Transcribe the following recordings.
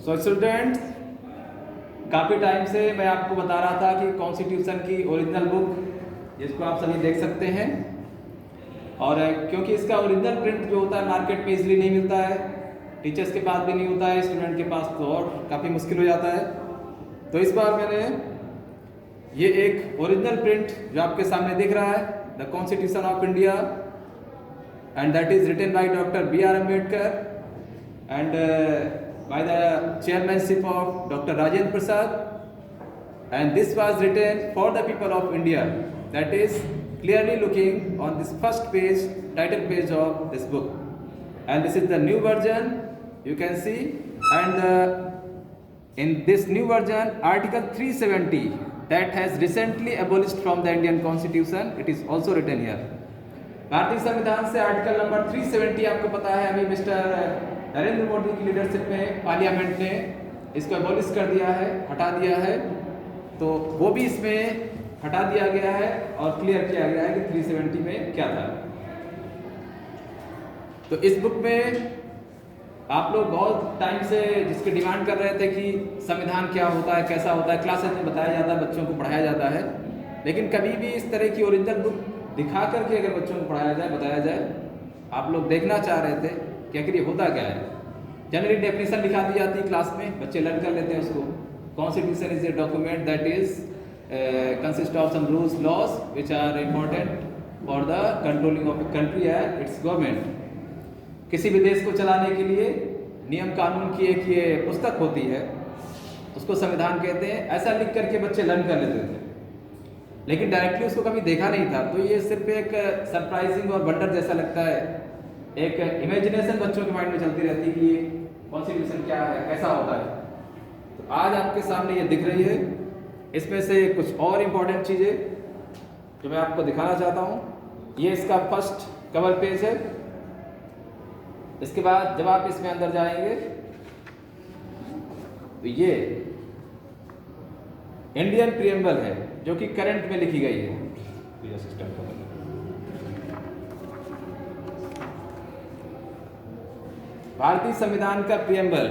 So students, काफ़ी time से मैं आपको बता रहा था कि कॉन्स्टिट्यूशन की ओरिजिनल बुक जिसको आप सभी देख सकते हैं, और क्योंकि इसका ओरिजिनल प्रिंट जो होता है मार्केट में इजीली नहीं मिलता है, टीचर्स के पास भी नहीं होता है, स्टूडेंट के पास तो और काफ़ी मुश्किल हो जाता है। तो इस बार मैंने ये एक ओरिजिनल प्रिंट जो आपके सामने दिख रहा है, the constitution of India, and that is written by doctor B.R. Ambedkar and by the chairmanship of Dr. Rajendra Prasad, and this was written for the people of India. That is clearly looking on this first page, title page of this book, and this is the new version you can see, and in this new version article 370 that has recently abolished from the Indian constitution, it is also written here. भारतीय संविधान से article number 370 आपको पता है अभी mister Narendra Modi की leadership में parliament ने इसको एबॉलिश कर दिया है, हटा दिया है, तो वो भी इसमें हटा दिया गया है और क्लियर किया गया है कि 370 में क्या था। तो इस बुक में आप लोग बहुत टाइम से जिसकी डिमांड कर रहे थे कि संविधान क्या होता है, कैसा होता है, क्लासेस में बताया जाता है, बच्चों को पढ़ाया जाता है, लेकिन कभी भी इस तरह की ओरिजिनल बुक दिखा करके अगर बच्चों को पढ़ाया जाए, बताया जाए, आप लोग देखना चाह रहे थे कि आखिर ये होता क्या है। जनरली डेफिनेशन लिखा दी जाती है क्लास में, बच्चे लर्न कर लेते हैं उसको। Constitution is a document that is consist of some rules laws which are important for the controlling of a country and its government. किसी भी देश को चलाने के लिए नियम कानून की एक ये पुस्तक होती है, उसको संविधान कहते हैं। ऐसा लिख करके बच्चे लर्न कर लेते थे, लेकिन डायरेक्टली उसको कभी देखा नहीं था, तो ये सिर्फ एक सरप्राइजिंग और वंडर जैसा लगता है। एक इमेजिनेशन बच्चों के माइंड में चलती रहती है कि ये कॉन्स्टिट्यूशन क्या है, कैसा होता है। तो आज आपके सामने ये दिख रही है। इसमें से कुछ और इम्पोर्टेंट चीज़ें जो मैं आपको दिखाना चाहता हूँ। ये इसका फर्स्ट कवर पेज है। इसके बाद जब आप इसमें अंदर जाएंगे तो ये इंडियन प्रीएम्बल है जो कि करंट में लिखी गई है। भारतीय संविधान का प्रीएम्बल,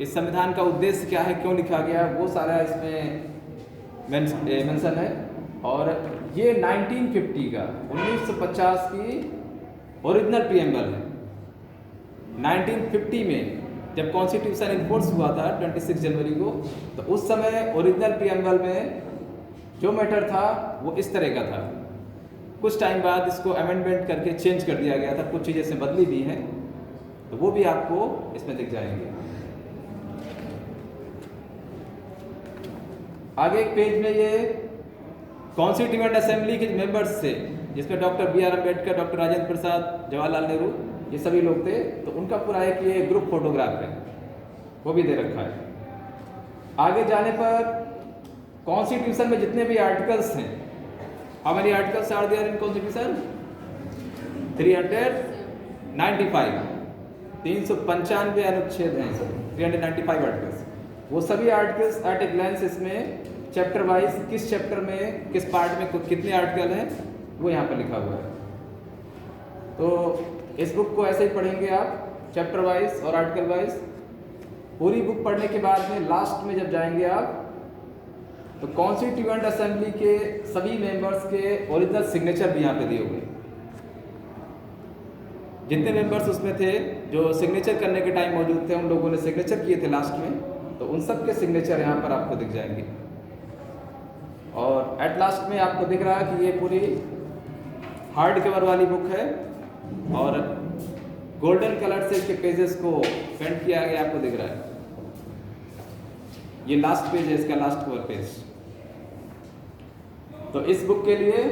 इस संविधान का उद्देश्य क्या है, क्यों लिखा गया, वो सारा इसमें मेंशन है। और ये 1950 का 1950 की ओरिजिनल प्रीएम्बल है। 1950 में जब कॉन्स्टिट्यूशन इन्फोर्स हुआ था 26 जनवरी को, तो उस समय ओरिजिनल प्रीएम्बल में जो मैटर था वो इस तरह का था। कुछ टाइम बाद इसको अमेंडमेंट करके चेंज कर दिया गया था, कुछ चीज़ें इसमें बदली भी हैं, तो वो भी आपको इसमें दिख जाएंगे। आगे एक पेज में ये कॉन्स्टिट्यूएंट असेंबली के मेंबर्स से, जिसमें doctor B.R. Ambedkar, doctor Rajendra Prasad, Jawaharlal Nehru, ये सभी लोग थे, तो उनका पूरा एक ये ग्रुप फोटोग्राफ है, वो भी दे रखा है। आगे जाने पर कॉन्स्टिट्यूशन में जितने भी आर्टिकल्स हैं, how many articles are there in constitution? 395, 395 अनुच्छेद हैं, 395 आर्टिकल्स। वो सभी आर्टिकल्स एट ए ग्लैंस इसमें चैप्टर वाइज किस चैप्टर में किस पार्ट में कितने आर्टिकल हैं वो यहाँ पर लिखा हुआ है। तो इस बुक को ऐसे ही पढ़ेंगे आप चैप्टर वाइज और आर्टिकल वाइज। पूरी बुक पढ़ने के बाद में लास्ट में जब जाएंगे आप, तो कॉन्स्टिट्यूएंट असेंबली के सभी मेंबर्स के ओरिजिनल सिग्नेचर भी यहाँ पे दिए हुए। जितने मेंबर्स उसमें थे जो सिग्नेचर करने के टाइम मौजूद थे, उन लोगों ने सिग्नेचर किए थे लास्ट में, तो उन सब के सिग्नेचर यहाँ पर आपको दिख जाएंगे। और एट लास्ट में आपको दिख रहा है कि ये पूरी हार्ड कवर वाली बुक है और गोल्डन कलर से इसके पेजेस को पेंट किया गया, आपको दिख रहा है। ये लास्ट पेज है, इसका लास्ट कवर पेज। तो इस बुक के लिए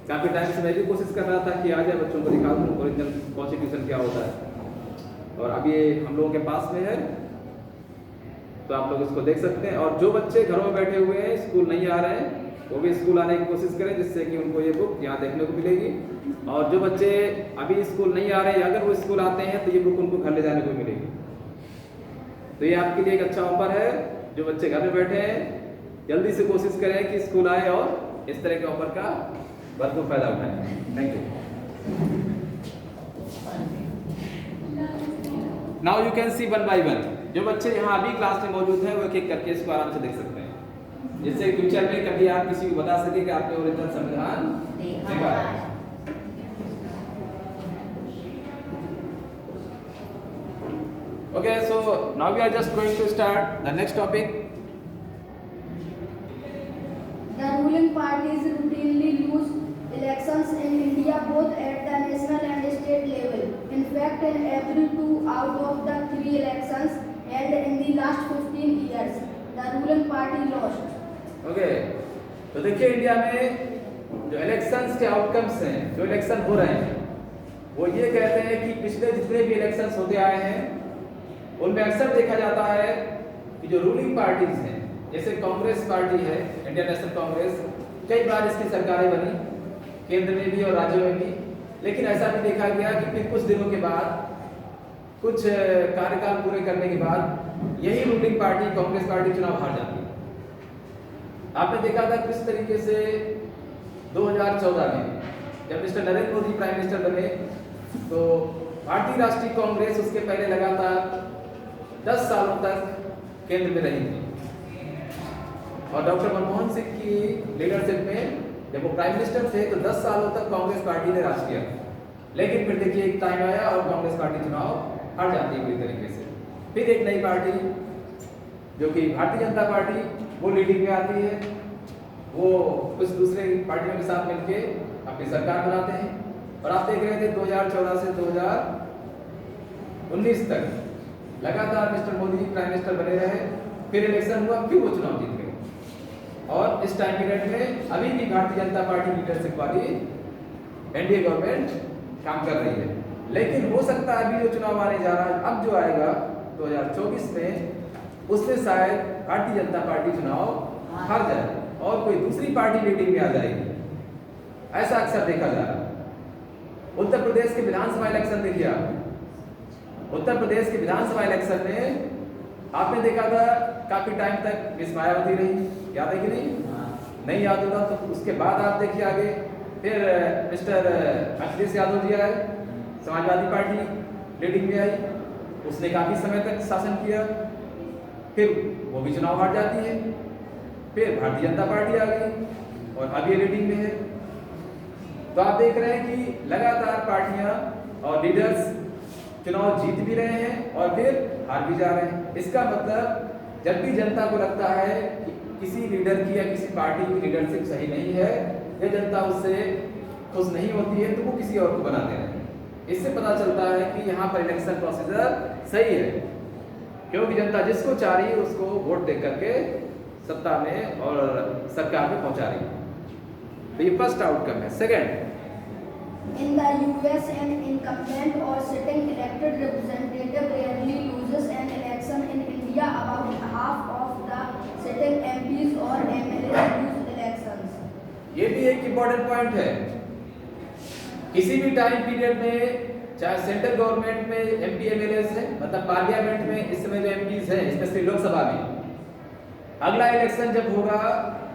काफ़ी टाइम से मैं भी कोशिश कर रहा था कि आज बच्चों को दिखा दूँ ओरिजिनल कॉन्स्टिट्यूशन क्या होता है, और अब ये हम लोगों के पास में है, तो आप लोग इसको देख सकते हैं। और जो बच्चे घरों में बैठे हुए हैं, स्कूल नहीं आ रहे हैं, वो भी स्कूल आने की कोशिश करें, जिससे कि उनको ये बुक यहाँ देखने को मिलेगी। और जो बच्चे अभी स्कूल नहीं आ रहे हैं, अगर वो स्कूल आते हैं तो ये बुक उनको घर ले जाने को मिलेगी। तो ये आपके लिए एक अच्छा ऑफर है। जो बच्चे घर में बैठे हैं, जल्दी से कोशिश करें कि स्कूल आए और इस तरह के ऑफर का भरपूर फायदा उठाएं। Thank you. Now you can see one by one. जो बच्चे यहाँ अभी क्लास में मौजूद हैं वो एक एक करके इसको आराम से देख सकते हैं, जिससे फ्यूचर में कभी आप किसी को बता सके कि आपने ओरिजिनल संविधान देखा है। Okay, so now we are just going to start the next topic. The ruling parties routinely lose elections in India both at the national and state level. In fact, in every 2 out of the 3 elections held in the last 15 years, the ruling party lost. Okay, तो देखिए India में जो elections के outcomes हैं, जो election हो रहे हैं, वो ये कहते हैं कि पिछले जितने भी इलेक्शंस होते आए हैं उनमें अक्सर देखा जाता है कि जो रूलिंग पार्टीज हैं, जैसे कांग्रेस पार्टी है, इंडियन नेशनल कांग्रेस, कई बार इसकी सरकारें बनी केंद्र में भी और राज्यों में भी, लेकिन ऐसा भी देखा गया कि फिर कुछ दिनों के बाद, कुछ कार्यकाल पूरे करने के बाद यही रूलिंग पार्टी कांग्रेस पार्टी चुनाव हार जाती है। आपने देखा था किस तरीके से 2014 में जब mister Narendra Modi prime minister बने तो भारतीय राष्ट्रीय कांग्रेस उसके पहले लगातार 10 सालों तक केंद्र में रही थी और डॉक्टर मनमोहन सिंह की लीडरशिप में जब वो प्राइम मिनिस्टर थे तो 10 सालों तक कांग्रेस पार्टी ने राज किया। लेकिन फिर देखिए एक टाइम आया और कांग्रेस पार्टी चुनाव हार जाती है पूरी तरीके से। फिर एक नई पार्टी जो कि भारतीय जनता पार्टी वो लीडिंग में आती है, वो कुछ दूसरे पार्टियों के साथ मिलके अपनी सरकार बनाते हैं और आप देख रहे थे 2014 से 2019 तक लगातार मिस्टर मोदी प्राइम मिनिस्टर बने रहे, फिर इलेक्शन हुआ, फिर वो चुनाव जीत गए और इस टाइम पीरियड में अभी भी भारतीय जनता पार्टी लीडरशिप वाली एनडीए गवर्नमेंट काम कर रही है। लेकिन हो सकता है अभी जो चुनाव आने जा रहा है, अब जो आएगा 2024 में, उसमें शायद भारतीय जनता पार्टी चुनाव हार जाए और कोई दूसरी पार्टी लीडिंग में आ जाएगी, ऐसा अक्सर देखा जा रहा है। उत्तर प्रदेश के विधानसभा इलेक्शन देखिए आप, उत्तर प्रदेश के विधानसभा इलेक्शन में आपने देखा था काफी टाइम तक मिस मायावती रही, याद है कि नहीं याद होगा तो उसके बाद आप देखिए आगे फिर मिस्टर अखिलेश यादव जी आए, समाजवादी पार्टी लीडिंग में आई, उसने काफी समय तक शासन किया, फिर वो भी चुनाव हार जाती है, फिर भारतीय जनता पार्टी आ गई और अब ये लीडिंग में है। तो आप देख रहे हैं कि लगातार पार्टियां और लीडर्स चुनाव जीत भी रहे हैं और फिर हार भी जा रहे हैं। इसका मतलब जब भी जनता को लगता है कि किसी लीडर की या किसी पार्टी की लीडरशिप सही नहीं है या जनता उससे खुश नहीं होती है तो वो किसी और को बनाते हैं। इससे पता चलता है कि यहाँ पर इलेक्शन प्रोसीजर सही है, क्योंकि जनता जिसको चाह रही है उसको वोट दे करके सत्ता में और सरकार में पहुंचा रही है। तो ये फर्स्ट आउटकम है। Second, In the US, an incumbent or sitting elected representative rarely loses an election. In India, about half of the sitting MPs or MLAs lose elections. ये भी एक इम्पोर्टेंट पॉइंट है। किसी भी टाइम पीरियड में, चाहे central government में MP MLAs है, मतलब पार्लियामेंट में इस समय जो एमपीज हैं, स्पेशली लोकसभा में, अगला इलेक्शन जब होगा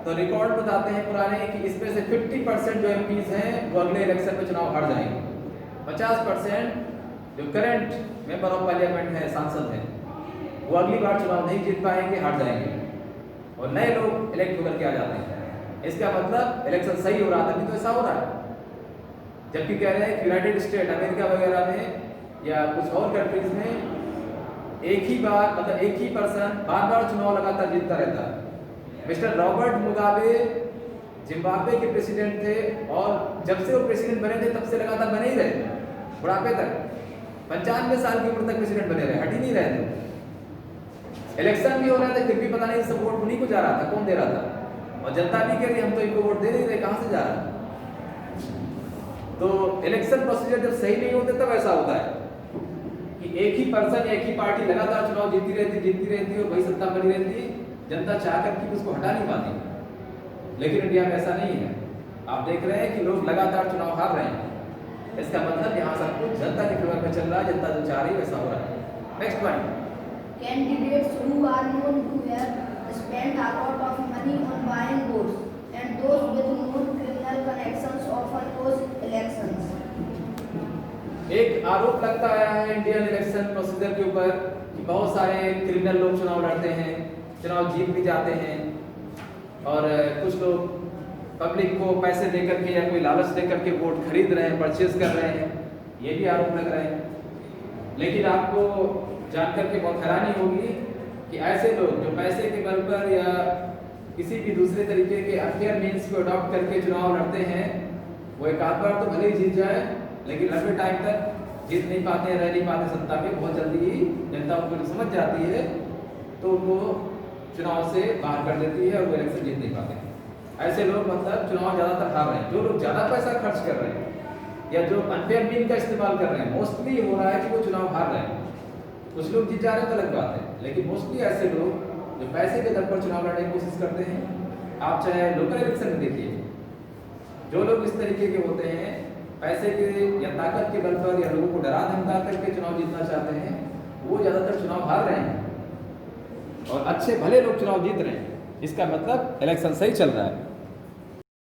तो रिकॉर्ड बताते हैं पुराने कि इसमें से 50% जो एमपीज हैं वो अगले इलेक्शन में चुनाव हार जाएंगे। 50% जो करंट मेंबर ऑफ पार्लियामेंट हैं, सांसद हैं, वो अगली बार चुनाव नहीं जीत पाएंगे, हार जाएंगे और नए लोग इलेक्ट होकर के आ जाते हैं। इसका मतलब इलेक्शन सही हो रहा था, अभी तो ऐसा हो रहा है। जबकि कह रहे हैं कि यूनाइटेड स्टेट अमेरिका वगैरह में या कुछ और कंट्रीज में एक ही बार, मतलब एक ही पर्सन बार बार चुनाव लगातार जीतता रहता है। मिस्टर रॉबर्ट मुगाबे जिम्बाब्वे के प्रेसिडेंट थे और जब से वो प्रेसिडेंट बने थे तब से लगातार बने ही रहे, बुढ़ापे तक 95 साल की उम्र तक प्रेसिडेंट बने रहे, हट ही नहीं रहे थे। इलेक्शन भी हो रहा था फिर भी पता नहीं सब वोट उन्हीं को जा रहा था, कौन दे रहा था, और जनता भी कह रही हम तो इनको वोट दे नहीं रहे, कहां से जा रहा है। तो इलेक्शन प्रोसीजर जब सही नहीं होते तब ऐसा होता है कि एक ही पर्सन, एक ही पार्टी लगातार चुनाव जीतती रहती और वही सत्ता बनी रहती, जनता चाहकर कि उसको हटा नहीं पाती। लेकिन इंडिया में ऐसा नहीं है। आप देख रहे हैं कि लोग लगातार चुनाव हार रहे हैं। इसका मतलब यहाँ सब कुछ जनता के फेवर में चल रहा है, जनता जो चाह रही है वैसा हो रहा है। Next point, Candidates who are known to have spent a lot of money on buying votes and those with known criminal connections often lose elections. एक आरोप लगता आया है इंडियन इलेक्शन प्रोसीजर के ऊपर कि बहुत सारे क्रिमिनल लोग चुनाव लड़ते हैं, चुनाव जीत भी जाते हैं, और कुछ लोग पब्लिक को पैसे दे करके या कोई लालच दे करके वोट खरीद रहे हैं, परचेज कर रहे हैं, ये भी आरोप लग रहे हैं। लेकिन आपको जानकर के बहुत हैरानी होगी कि ऐसे लोग जो पैसे के बल पर या किसी भी दूसरे तरीके के अनफेयर मीन्स को अडॉप्ट करके चुनाव लड़ते हैं, वो एक आध बार तो भले ही जीत जाए, लेकिन लंबे टाइम तक जीत नहीं पाते, रह नहीं पाते सत्ता पे। बहुत जल्दी ही जनता उनको समझ जाती है तो उनको चुनाव से बाहर कर देती है और वो इलेक्शन जीत नहीं पाते। ऐसे लोग मतलब चुनाव ज़्यादातर हार रहे हैं। जो लोग ज़्यादा पैसा खर्च कर रहे हैं या जो अनफेयर मीन का इस्तेमाल कर रहे हैं, मोस्टली हो रहा है कि वो चुनाव हार रहे हैं। कुछ लोग जीत जा रहे हैं तो अलग बात है, लेकिन मोस्टली ऐसे लोग जो पैसे के दर पर चुनाव लड़ने की कोशिश करते हैं, आप चाहे लोकल इलेक्शन में देखिए, जो लोग इस तरीके के होते हैं, पैसे के या ताकत के बल पर या लोगों को डरा धमका करके चुनाव जीतना चाहते हैं, वो ज़्यादातर चुनाव हार रहे हैं और अच्छे भले लोग चुनाव जीत रहे हैं। इसका मतलब इलेक्शन सही चल रहा है।